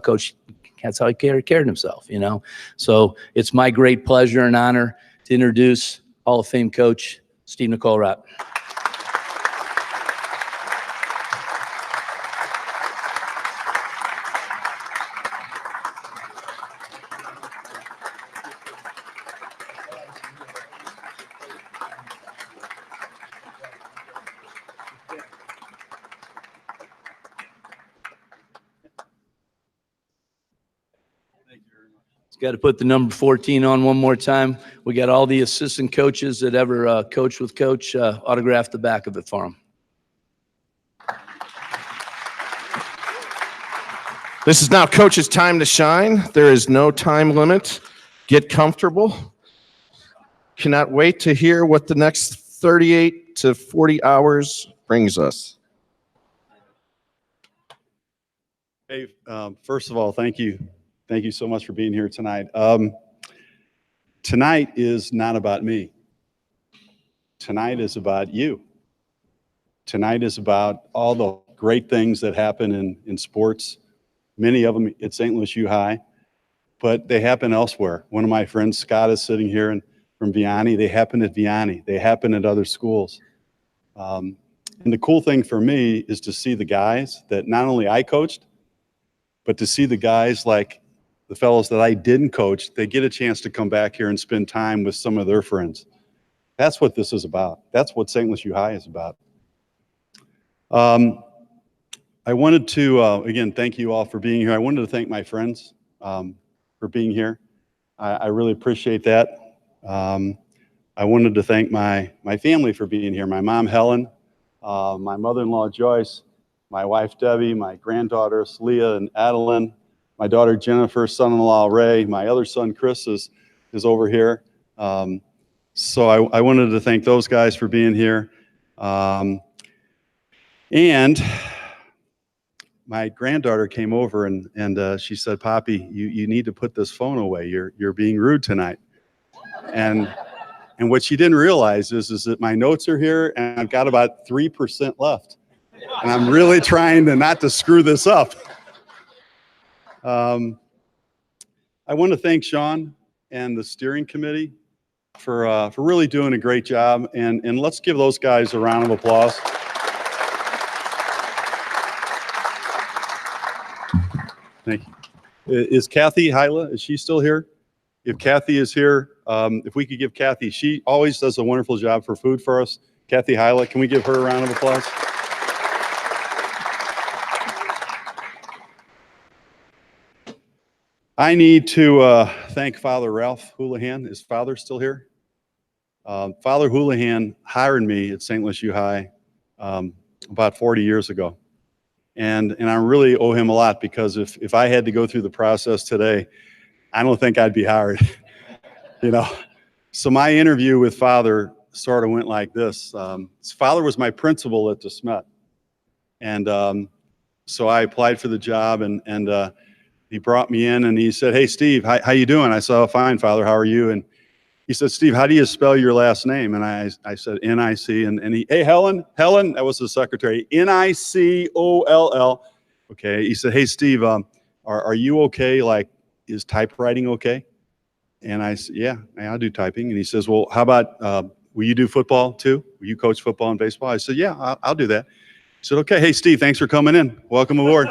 coach, that's how he carried himself, you know. So it's my great pleasure and honor to introduce Hall of Fame coach Steve Nicollerat. Got to put the number 14 on one more time. We got all the assistant coaches that ever coached with Coach autograph the back of it for him. This is now Coach's time to shine. There is no time limit. Get comfortable. Cannot wait to hear what the next 38 to 40 hours brings us. Hey, first of all, thank you. Thank you so much for being here tonight. Tonight is not about me. Tonight is about you. Tonight is about all the great things that happen in sports. Many of them at St. Louis U High, but they happen elsewhere. One of my friends, Scott, is sitting here from Vianney. They happen at Vianney. They happen at other schools. And the cool thing for me is to see the guys that not only I coached, but to see the guys like the fellows that I didn't coach, they get a chance to come back here and spend time with some of their friends. That's what this is about. That's what St. Louis U High is about. I wanted to, again, thank you all for being here. I wanted to thank my friends for being here. I really appreciate that. I wanted to thank my family for being here. My mom, Helen, my mother-in-law, Joyce, my wife, Debbie, my granddaughters, Leah and Adeline, my daughter, Jennifer, son-in-law, Ray, my other son, Chris, is over here. So I wanted to thank those guys for being here. And my granddaughter came over and she said, "Poppy, you need to put this phone away. You're being rude tonight." And what she didn't realize is that my notes are here and I've got about 3% left. And I'm really trying not to screw this up. I want to thank Sean and the steering committee for really doing a great job. And let's give those guys a round of applause. Thank you. Is Kathy Hyla, is she still here? If Kathy is here, if we could give Kathy, she always does a wonderful job for food for us. Kathy Hyla, can we give her a round of applause? I need to thank Father Ralph Houlihan. Is Father still here? Father Houlihan hired me at St. Louis U High about 40 years ago. And I really owe him a lot, because if I had to go through the process today, I don't think I'd be hired. You know, so my interview with Father sort of went like this. Father was my principal at DeSmet. And so I applied for the job, and he brought me in and he said, "Hey, Steve, how you doing?" I said, "Oh, fine, Father, how are you?" And he said, "Steve, how do you spell your last name?" And I said, N-I-C, and he, "Hey, Helen, that was the secretary, Nicoll." Okay, he said, "Hey, Steve, are you okay? Like, is typewriting okay?" And I said, yeah, I'll do typing. And he says, "Well, how about, will you do football too? Will you coach football and baseball?" I said, "Yeah, I'll do that." He said, "Okay, hey, Steve, thanks for coming in. Welcome aboard."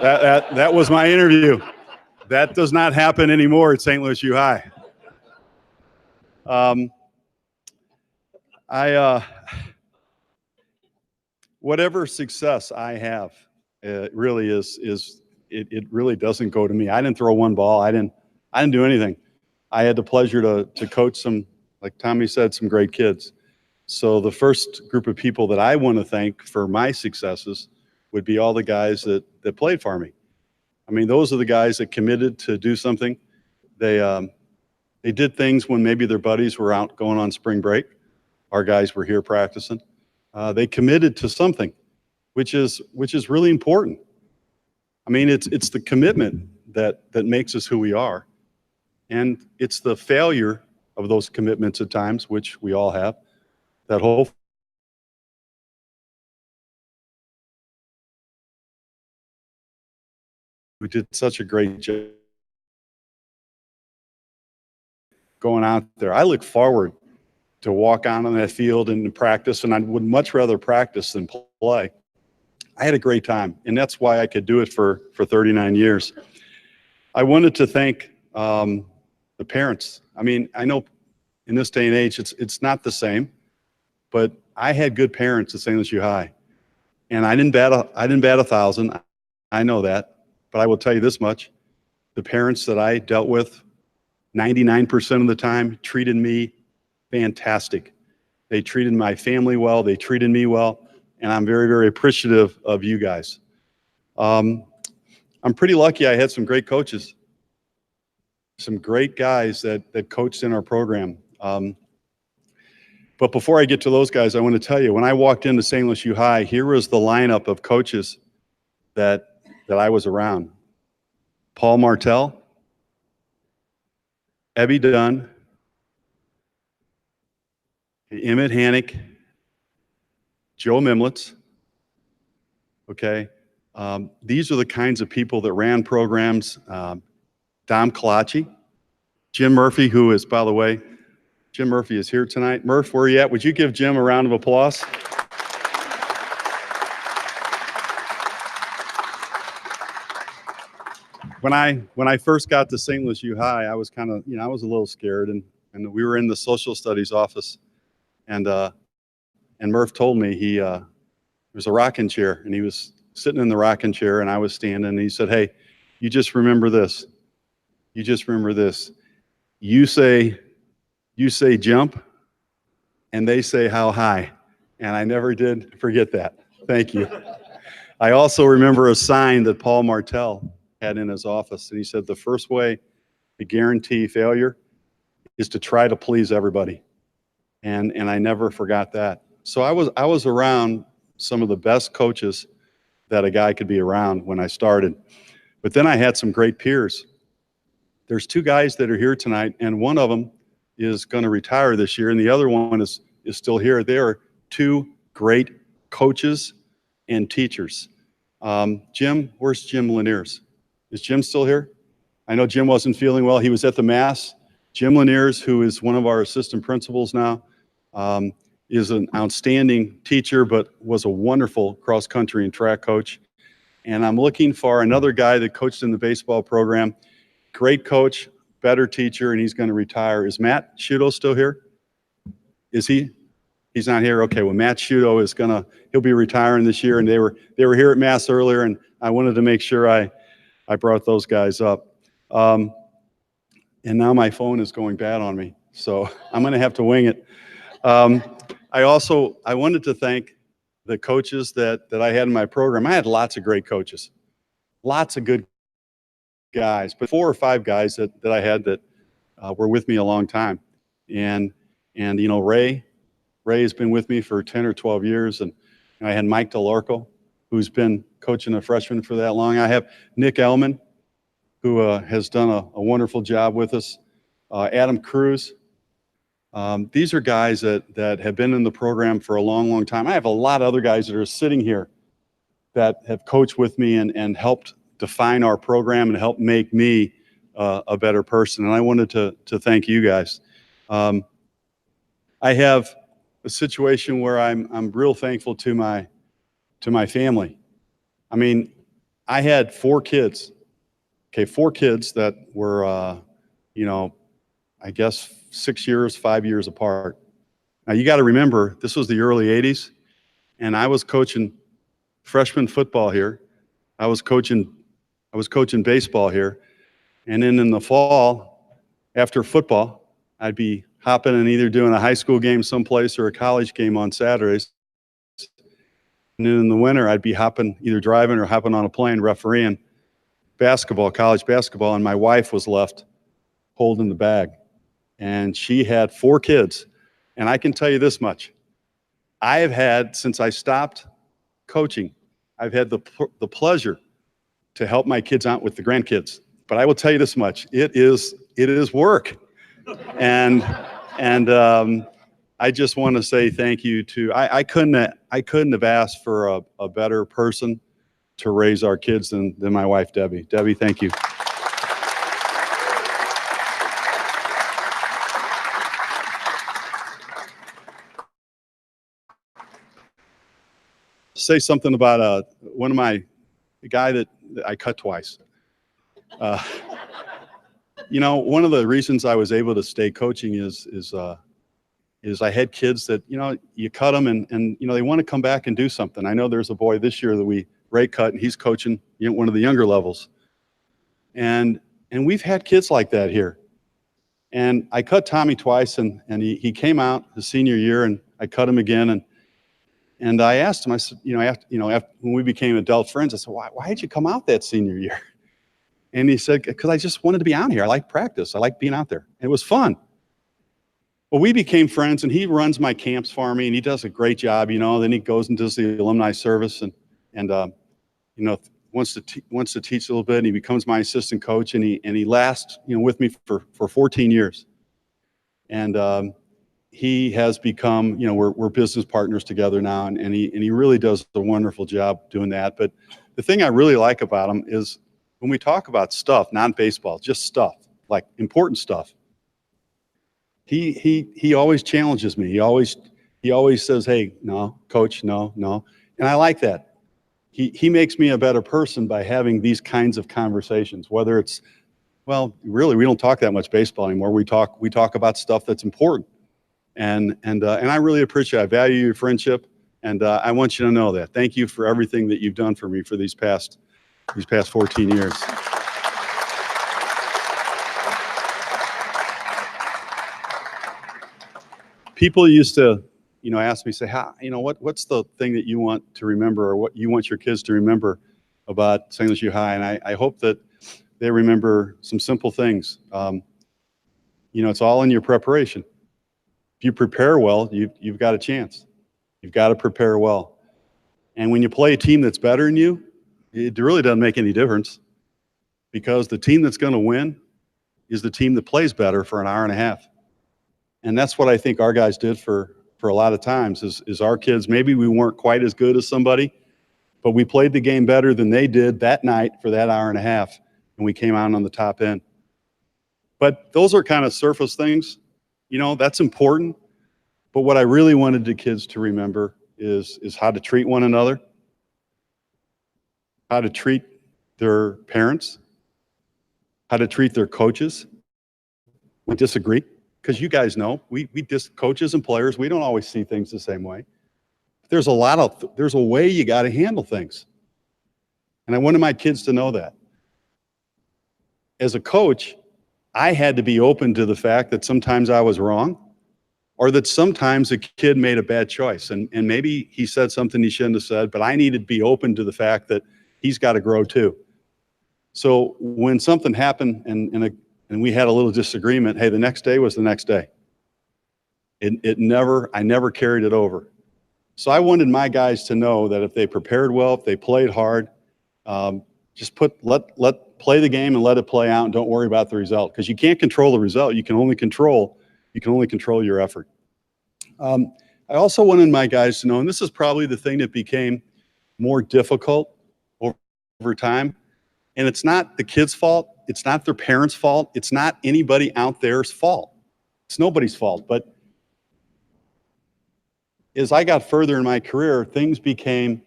That was my interview. That does not happen anymore at St. Louis U High. Whatever success I have, it really it really doesn't go to me. I didn't throw one ball. I didn't do anything. I had the pleasure to coach some, like Tommy said, some great kids. So the first group of people that I want to thank for my successes would be all the guys that played for me. I mean, those are the guys that committed to do something. They did things when maybe their buddies were out going on spring break. Our guys were here practicing. They committed to something, which is really important. I mean, it's the commitment that makes us who we are. And it's the failure of those commitments at times, which we all have, that whole did such a great job going out there. I look forward to walk on that field and practice, and I would much rather practice than play. I had a great time, and that's why I could do it for 39 years. I wanted to thank the parents. I mean, I know in this day and age, it's not the same, but I had good parents at St. Louis U High, and I didn't bat 1,000. I know that, but I will tell you this much: the parents that I dealt with, 99% of the time, treated me fantastic. They treated my family well. They treated me well, and I'm very, very appreciative of you guys. I'm pretty lucky. I had some great coaches, some great guys that coached in our program. But before I get to those guys, I want to tell you, when I walked into St. Louis U High, here was the lineup of coaches that I was around. Paul Martell, Ebby Dunn, Emmett Hannick, Joe Mimlitz. Okay. These are the kinds of people that ran programs. Dom Kalachi, Jim Murphy, who is, by the way, Jim Murphy is here tonight. Murph, where are you at? Would you give Jim a round of applause? When I first got to St. Louis U High, I was kind of, I was a little scared, and we were in the social studies office, and Murph told me there was a rocking chair, and he was sitting in the rocking chair, and I was standing, and he said, "Hey, you just remember this. You just remember this. You say jump, and they say how high." And I never did forget that. Thank you. I also remember a sign that Paul Martell had in his office, and he said, "The first way to guarantee failure is to try to please everybody." And I never forgot that. So I was around some of the best coaches that a guy could be around when I started. But then I had some great peers. There's two guys that are here tonight, and one of them is going to retire this year, and the other one is still here. They are two great coaches and teachers. Jim, where's Jim Laniers? Is Jim still here? I know Jim wasn't feeling well. He was at the Mass. Jim Laniers, who is one of our assistant principals now, is an outstanding teacher, but was a wonderful cross-country and track coach. And I'm looking for another guy that coached in the baseball program. Great coach, better teacher, and he's going to retire. Is Matt Shudo still here? Is he? He's not here? Okay, well, Matt Shudo is he'll be retiring this year, and they were here at Mass earlier, and I wanted to make sure I brought those guys up. And now my phone is going bad on me, so I'm going to have to wing it. I wanted to thank the coaches that I had in my program. I had lots of great coaches, lots of good guys, but 4 or 5 guys that I had that were with me a long time. And Ray has been with me for 10 or 12 years, and I had Mike DeLorco, who's been coaching a freshman for that long. I have Nick Ellman, who has done a wonderful job with us. Adam Cruz. These are guys that have been in the program for a long, long time. I have a lot of other guys that are sitting here that have coached with me and helped define our program and helped make me a better person. And I wanted to thank you guys. I have a situation where I'm real thankful to my family. I mean, I had 4 kids. Okay, 4 kids that were, I guess 6 years, 5 years apart. Now you got to remember, this was the early 80s, and I was coaching freshman football here. I was coaching baseball here. And then in the fall, after football, I'd be hopping and either doing a high school game someplace or a college game on Saturdays. And then in the winter, I'd be either driving or hopping on a plane refereeing college basketball, and my wife was left holding the bag. And she had 4 kids. And I can tell you this much. I have had, since I stopped coaching, I've had the pleasure to help my kids out with the grandkids. But I will tell you this much. It is work. And I just want to say thank you to, I couldn't have asked for a better person to raise our kids than my wife, Debbie. Debbie, thank you. Say something about the guy that I cut twice. You know, one of the reasons I was able to stay coaching is I had kids that, you know, you cut them and you know, they want to come back and do something. I know there's a boy this year that Ray cut, and he's coaching, you know, one of the younger levels. And we've had kids like that here. And I cut Tommy twice, and he came out his senior year, and I cut him again. And I asked him, I said, after when we became adult friends, I said, why did you come out that senior year? And he said, because I just wanted to be out here. I like practice. I like being out there. And it was fun. Well, we became friends, and he runs my camps for me, and he does a great job, you know. Then he goes and does the alumni service, and you know, wants to teach a little bit. And he becomes my assistant coach, and he lasts, you know, with me for 14 years. And he has become, you know, we're business partners together now, and he really does a wonderful job doing that. But the thing I really like about him is when we talk about stuff, not baseball, just stuff, like important stuff. He always challenges me. He always says, "Hey, no, coach, no." And I like that. He makes me a better person by having these kinds of conversations, whether it's, well, really, we don't talk that much baseball anymore. We talk about stuff that's important. And I really appreciate it. I value your friendship, and I want you to know that. Thank you for everything that you've done for me for these past 14 years. People used to, you know, ask me, say, how, you know, what's the thing that you want to remember, or what you want your kids to remember about St. Louis U High? And I hope that they remember some simple things. You know, it's all in your preparation. If you prepare well, you've got a chance. You've got to prepare well. And when you play a team that's better than you, it really doesn't make any difference, because the team that's going to win is the team that plays better for an hour and a half. And that's what I think our guys did for a lot of times is our kids, maybe we weren't quite as good as somebody, but we played the game better than they did that night for that hour and a half, and we came out on the top end. But those are kind of surface things. You know, that's important. But what I really wanted the kids to remember is how to treat one another, how to treat their parents, how to treat their coaches. We disagree, because you guys know, coaches and players, we don't always see things the same way. There's a way you got to handle things. And I wanted my kids to know that. As a coach, I had to be open to the fact that sometimes I was wrong, or that sometimes a kid made a bad choice. And maybe he said something he shouldn't have said, but I needed to be open to the fact that he's got to grow too. So when something happened and we had a little disagreement, hey, the next day was the next day. I never carried it over. So I wanted my guys to know that if they prepared well, if they played hard, just play the game and let it play out, and don't worry about the result, because you can't control the result. You can only control your effort. I also wanted my guys to know, and this is probably the thing that became more difficult over time, and it's not the kids' fault, it's not their parents' fault, it's not anybody out there's fault. It's nobody's fault. But as I got further in my career, things became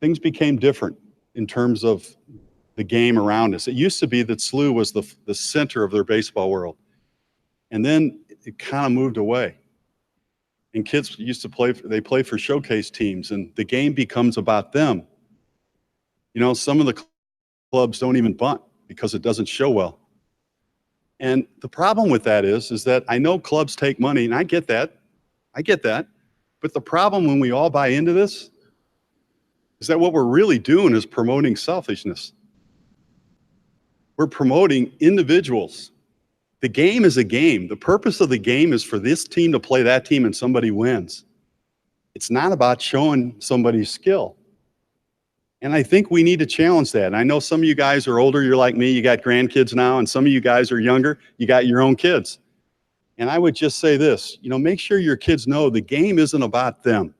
different in terms of the game around us. It used to be that SLUH was the center of their baseball world. And then it kind of moved away. And kids used to play for showcase teams, and the game becomes about them. You know, some of the clubs don't even bunt because it doesn't show well. And the problem with that is that I know clubs take money, and I get that. But the problem when we all buy into this is that what we're really doing is promoting selfishness. We're promoting individuals. The game is a game. The purpose of the game is for this team to play that team and somebody wins. It's not about showing somebody's skill. And I think we need to challenge that. And I know some of you guys are older, you're like me, you got grandkids now, and some of you guys are younger, you got your own kids. And I would just say this, you know, make sure your kids know the game isn't about them.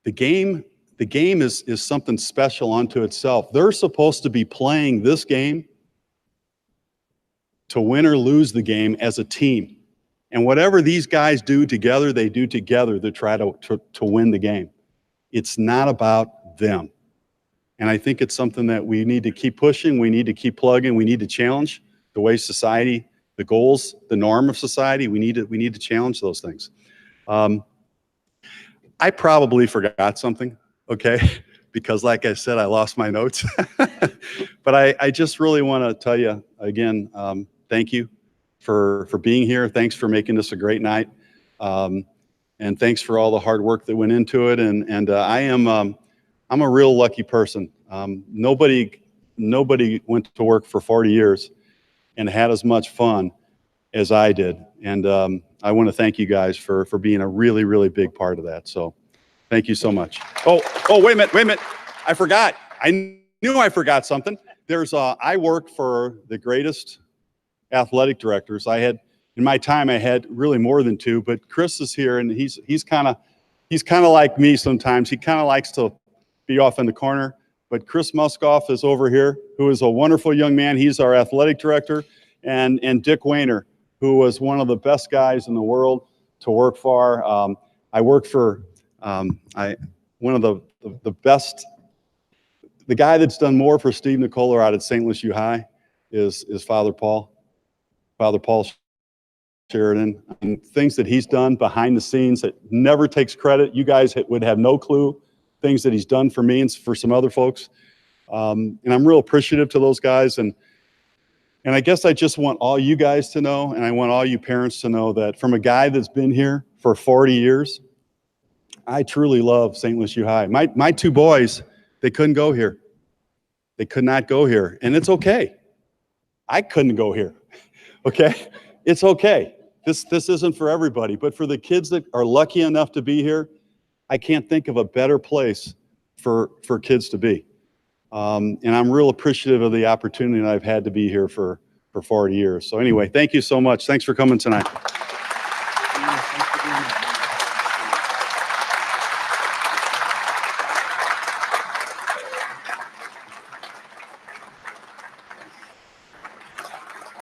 The game the game is something special unto itself. They're supposed to be playing this game to win or lose the game as a team. And whatever these guys do together, they do together to try to win the game. It's not about them. And I think it's something that we need to keep pushing. We need to keep plugging. We need to challenge the way society, the goals, the norm of society. We need to challenge those things. I probably forgot something, okay? Because like I said, I lost my notes. But I just really want to tell you again, thank you for being here. Thanks for making this a great night. And thanks for all the hard work that went into it. And I'm a real lucky person. Nobody went to work for 40 years and had as much fun as I did. And I want to thank you guys for being a really, really big part of that. So thank you so much. Oh, wait a minute. I forgot. I knew I forgot something. I work for the greatest athletic directors. In my time, I had really more than two, but Chris is here, and he's kind of like me sometimes. He kind of likes to be off in the corner, but Chris Muskoff is over here, who is a wonderful young man. He's our athletic director, and Dick Wayner, who was one of the best guys in the world to work for. I worked for one of the best. The guy that's done more for Steve Nicollerat at St. Louis U High is Father Paul Sheridan, and things that he's done behind the scenes that never takes credit. You guys would have no clue things that he's done for me and for some other folks. And I'm real appreciative to those guys. And I guess I just want all you guys to know, and I want all you parents to know, that from a guy that's been here for 40 years, I truly love St. Louis U High. My two boys, they couldn't go here. They could not go here. And it's okay. I couldn't go here. Okay? It's okay. This isn't for everybody, but for the kids that are lucky enough to be here, I can't think of a better place for kids to be. And I'm real appreciative of the opportunity that I've had to be here for 40 years. So anyway, thank you so much. Thanks for coming tonight.